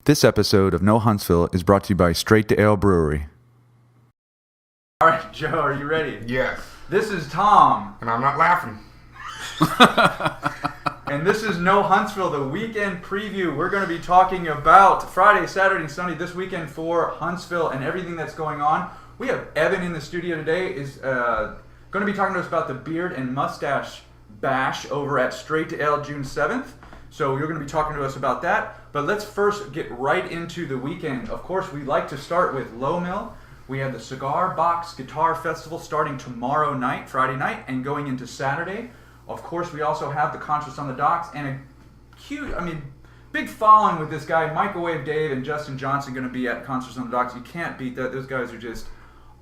This episode of No Huntsville is brought to you by Straight to Ale Brewery. All right, Joe, are you ready? Yes. This is Tom. And I'm not laughing. And this is No Huntsville, the weekend preview. We're going to be talking about Friday, Saturday, and Sunday this weekend for Huntsville and everything that's going on. We have Evan in the studio today. Is going to be talking to us about the Beard and Mustache Bash over at Straight to Ale June 7th. So you're going to be talking to us about that. But let's first get right into the weekend. Of course, we like to start with Low Mill. We have the Cigar Box Guitar Festival starting tomorrow night, Friday night, and going into Saturday. Of course, we also have the Concerts on the Docks and a big following with this guy, Microwave Dave and Justin Johnson, going to be at Concerts on the Docks. You can't beat that. Those guys are just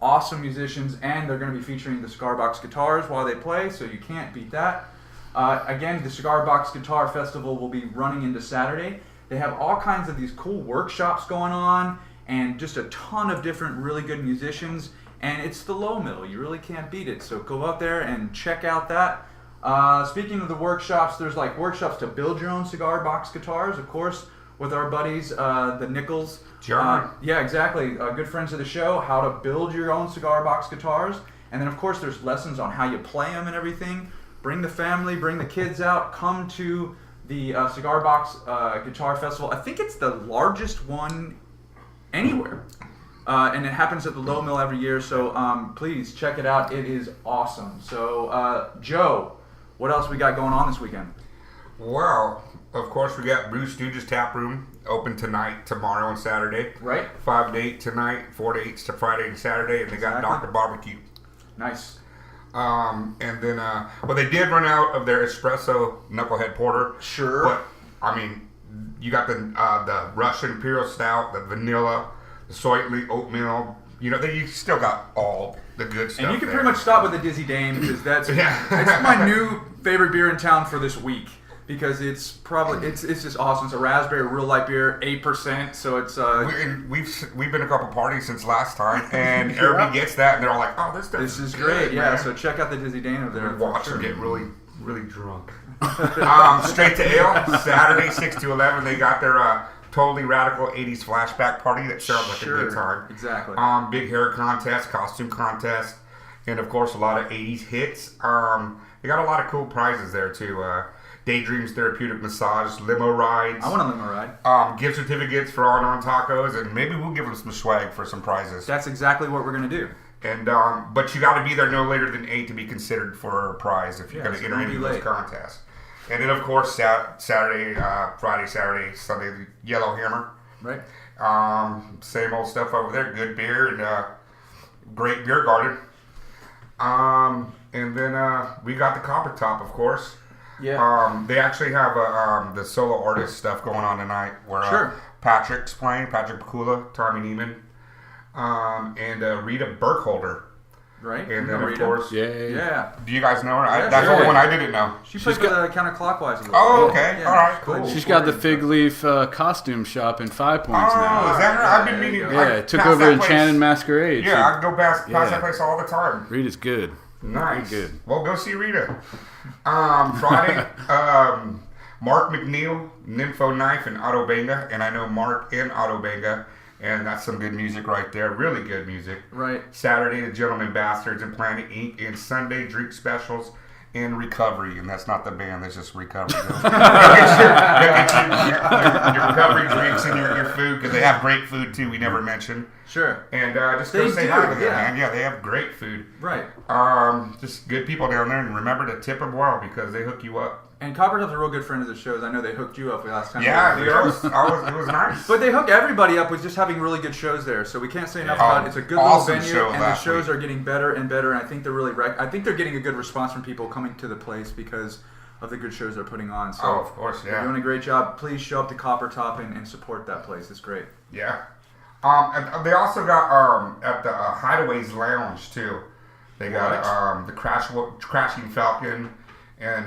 awesome musicians, and they're going to be featuring the Cigar Box guitars while they play, so you can't beat that. Again, the Cigar Box Guitar Festival will be running into Saturday. They have all kinds of these cool workshops going on and just a ton of different really good musicians. And it's the Low Mill. You really can't beat it. So go out there and check out that. Speaking of the workshops, there's like workshops to build your own cigar box guitars, of course, with our buddies, the Nichols. John. Yeah, exactly. Good friends of the show, how to build your own cigar box guitars. And then, of course, there's lessons on how you play them and everything. Bring the family, bring the kids out, come to the Cigar Box Guitar Festival. I think it's the largest one anywhere. And it happens at the Low Mill every year, so please check it out. It is awesome. So, Joe, what else we got going on this weekend? Well, of course, we got Blue Stooges Tap Room open tonight, tomorrow, and Saturday. Right. 5 to 8 tonight, 4 to 8 to Friday and Saturday, and they got Dr. Barbecue. Nice. And then, they did run out of their espresso knucklehead porter. Sure. But, I mean, you got the Russian Imperial Stout, the vanilla, the soy oatmeal. You know, you still got all the good stuff. And you can there. pretty much stop with the Dizzy Dame because that's my new favorite beer in town for this week. Because it's just awesome. It's a raspberry real light beer, 8%. So it's we've been a couple parties since last time, and everybody gets that, and they're all like, "Oh, this is great." Good, yeah. man. So check out the Dizzy Dane over there. Watch them get really, really drunk. Straight to Ale, Saturday 6 to 11. They got their totally radical 80s flashback party that sounds like a good time. Exactly. Big hair contest, costume contest, and of course a lot of 80s hits. They got a lot of cool prizes there too. Daydreams Therapeutic Massage, limo rides. I want a limo ride. Gift certificates for On Tacos, and maybe we'll give them some swag for some prizes. That's exactly what we're going to do. And but you got to be there no later than 8 to be considered for a prize if you're going to enter any of those contests. And then, of course, Saturday, Friday, Saturday, Sunday, the Yellow Hammer. Right. Same old stuff over there. Good beer and great beer garden. And then we got the Copper Top, of course. Yeah. They actually have the solo artist stuff going on tonight where Patrick's playing, Patrick Pakula, Tommy Neiman, and Rita Burkholder. Right. And then, of Rita. course, yeah. Do you guys know her? Yeah, that's the only one I didn't know. She plays counterclockwise a little. Oh, okay. Yeah. All right, cool. She's got the Fig Leaf costume shop in 5 Points now. Oh, is that her? I've been meaning. Yeah, took over Enchanted Masquerade. Yeah, I go past that place all the time. Rita's good. Nice. Very good. Well, go see Rita. Friday, Mark McNeil, Nympho Knife, and Otto Benga. And I know Mark and Otto Benga, and that's some good music right there. Really good music. Right. Saturday, the Gentlemen Bastards and Planet Inc. And Sunday, Drink Specials and Recovery. And that's not the band, that's just Recovery. your recovery drinks and your food, because they have great food too, we never mentioned. Sure. And just go say hi to them, man. Yeah, they have great food. Right. Just good people down there, and remember to tip them well because they hook you up. And Copper Top's a real good friend of the shows. I know they hooked you up last time. Yeah, dude, it was nice. But they hook everybody up with just having really good shows there. So we can't say enough about it. It's a good little venue, and the shows are getting better and better. And I think they're getting a good response from people coming to the place because of the good shows they're putting on. So of course, yeah. They're doing a great job. Please show up to Copper Top and support that place. It's great. Yeah. And they also got at the Hideaways Lounge too. They got the Crashing Falcon. And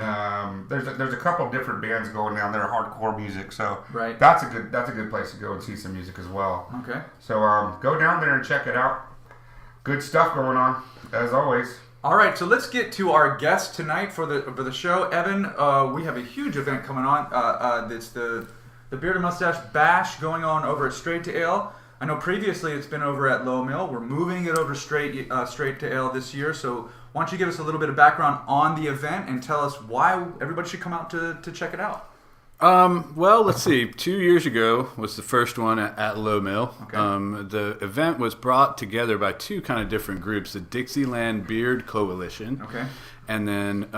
there's a couple different bands going down there, hardcore music. So that's a good place to go and see some music as well. Okay. So go down there and check it out. Good stuff going on as always. All right, so let's get to our guest tonight for the show, Evan. We have a huge event coming on. It's the the Beard and Mustache Bash going on over at Straight to Ale. I know previously it's been over at Low Mill. We're moving it over straight to Ale this year. So why don't you give us a little bit of background on the event and tell us why everybody should come out to check it out? Well, let's see. 2 years ago was the first one at Low Mill. Okay. The event was brought together by two kind of different groups, the Dixieland Beard Coalition, Okay. and then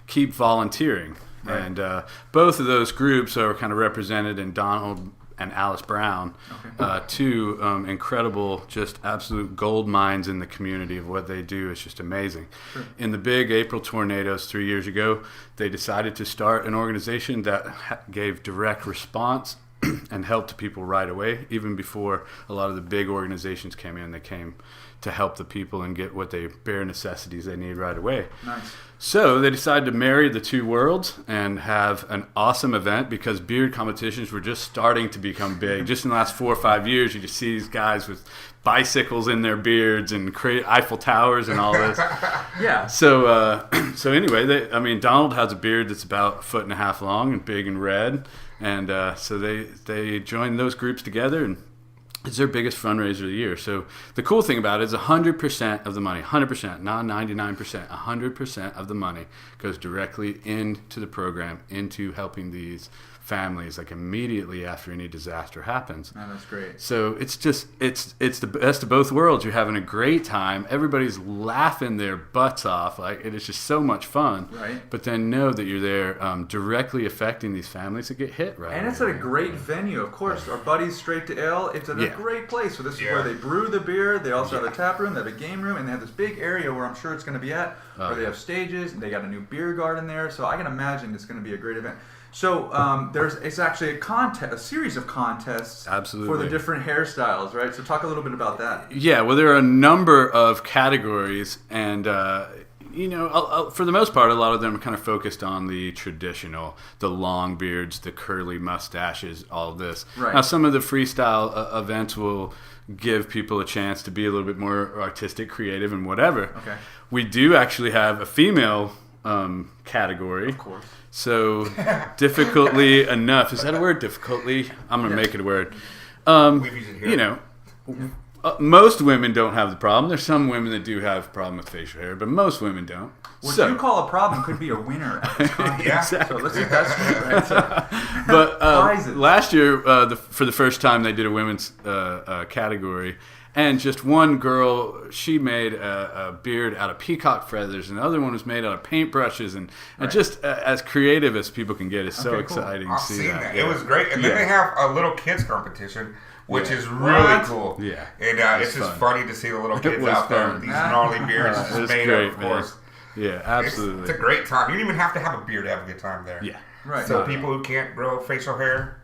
Keep Volunteering. Right. And both of those groups are kind of represented in Donald and Alice Brown, two incredible, just absolute gold mines in the community of what they do. It's just amazing. Sure. In the big April tornadoes 3 years ago, they decided to start an organization that gave direct response and helped people right away. Even before a lot of the big organizations came in, they came to help the people and get what they bare necessities they need right away. Nice. So they decided to marry the two worlds and have an awesome event because beard competitions were just starting to become big. Just in the last 4 or 5 years, you just see these guys with bicycles in their beards and create Eiffel Towers and all this. Yeah. So anyway, Donald has a beard that's about 1.5 feet long and big and red, and so they joined those groups together, and it's their biggest fundraiser of the year. So the cool thing about it is 100% of the money, 100%, not 99%, 100% of the money goes directly into the program, into helping these families like immediately after any disaster happens. Oh, that's great. So it's the best of both worlds. You're having a great time. Everybody's laughing their butts off. Like, it is just so much fun. Right. But then know that you're there directly affecting these families that get hit right. And it's at a great venue, of course. Our buddies Straight to Ale, it's at a great place. So this is where they brew the beer. They also have a tap room, they have a game room, and they have this big area where I'm sure it's going to be at, where they have stages, and they got a new beer garden there. So I can imagine it's going to be a great event. So it's actually a series of contests for the different hairstyles, right? So talk a little bit about that. Yeah, well, there are a number of categories, and for the most part, a lot of them are kind of focused on the traditional, the long beards, the curly mustaches, all of this. Right. Now, some of the freestyle events will give people a chance to be a little bit more artistic, creative, and whatever. Okay. We do actually have a female category. Of course. So, difficultly enough. Is that a word? Difficultly? I'm going to make it a word. Most women don't have the problem. There's some women that do have a problem with facial hair, but most women don't. What you call a problem could be a winner at this contest. Exactly. So let's get that straight, right? So, but last year, for the first time, they did a women's category. And just one girl, she made a beard out of peacock feathers, and the other one was made out of paintbrushes, and just as creative as people can get. It's so exciting to see that. It was great. And then they have a little kids competition, which is really cool. Yeah. And it's just funny to see the little kids out there with these gnarly beards just made great, of course. Man. Yeah, absolutely. It's a great time. You don't even have to have a beard to have a good time there. Yeah. Right. So people who can't grow facial hair,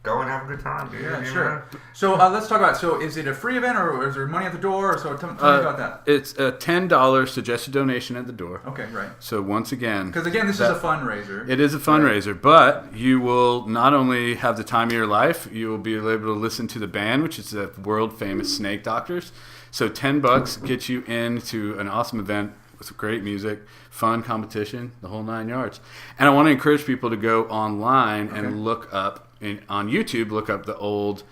go and have a good time, dude. Yeah, sure. So let's talk about. So is it a free event or is there money at the door? So tell me about that. It's $10 suggested donation at the door. Okay, right. So once again, Because again, this is a fundraiser. It is a fundraiser, but you will not only have the time of your life, you will be able to listen to the band, which is the world famous Snake Doctors. So $10 gets you into an awesome event with great music, fun competition, the whole 9 yards. And I want to encourage people to go online and look up. On YouTube, look up the old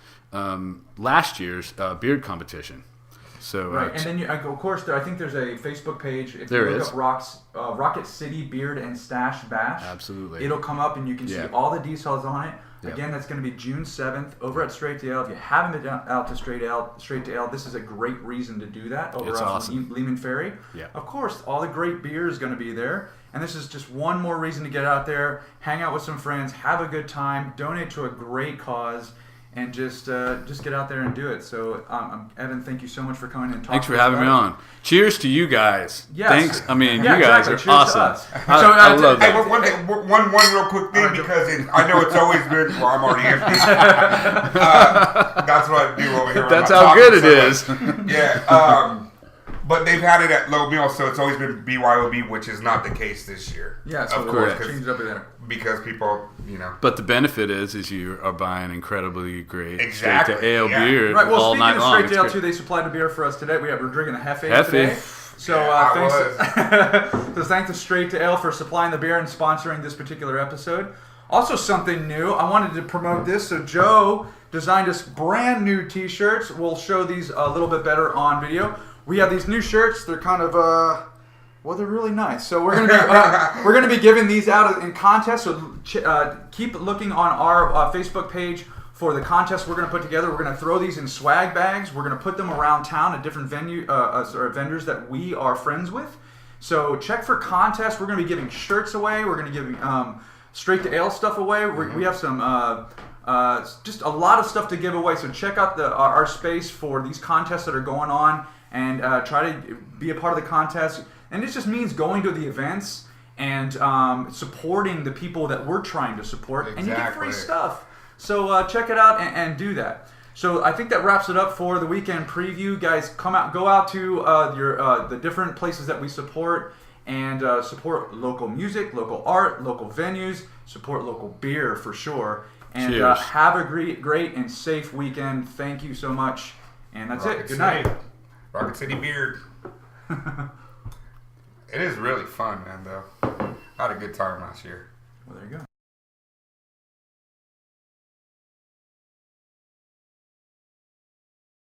last year's beard competition. So right, and then of course, I think there's a Facebook page. If there you look is. up Rocket City Beard and Stash Bash, Absolutely, it'll come up and you can see all the details on it. Yep. Again, that's going to be June 7th over at Straight to Ale. If you haven't been out to Straight to Ale, this is a great reason to do that over on Lehman Ferry. Yeah. Of course, all the great beer is going to be there. And this is just one more reason to get out there, hang out with some friends, have a good time, donate to a great cause, and just get out there and do it. So, Evan, thank you so much for coming and talking. Thanks for having me on. Cheers to you guys. Yes. Thanks. I mean, you guys are awesome. I love that. Hey, one real quick thing, because I know it's always been. Well, I'm already empty. That's what I do over here. That's how good it is. Yeah. But they've had it at Low Mill, so it's always been BYOB, which is not the case this year. Yeah, so of course, change up there. Because people, But the benefit is you are buying incredibly great Straight to ale beer right, well, all speaking night of long. Straight to Ale, too, they supplied a beer for us today. We're drinking the Hefe today. So thanks to Straight to Ale for supplying the beer and sponsoring this particular episode. Also something new, I wanted to promote this. So Joe designed us brand new t-shirts. We'll show these a little bit better on video. We have these new shirts. They're kind of they're really nice. So we're gonna be giving these out in contests. So keep looking on our Facebook page for the contest we're gonna put together. We're gonna throw these in swag bags. We're gonna put them around town at different vendors that we are friends with. So check for contests. We're gonna be giving shirts away. We're gonna give Straight to Ale stuff away. We have some just a lot of stuff to give away. So check out our space for these contests that are going on, and try to be a part of the contest. And it just means going to the events and supporting the people that we're trying to support. Exactly. And you get free stuff. So check it out and do that. So I think that wraps it up for the weekend preview. Guys, go out to the different places that we support, and support local music, local art, local venues, support local beer for sure. And have a great and safe weekend. Thank you so much. And that's it. Good night. Rocket City Beard. It is really fun, man, though. I had a good time last year. Well, there you go.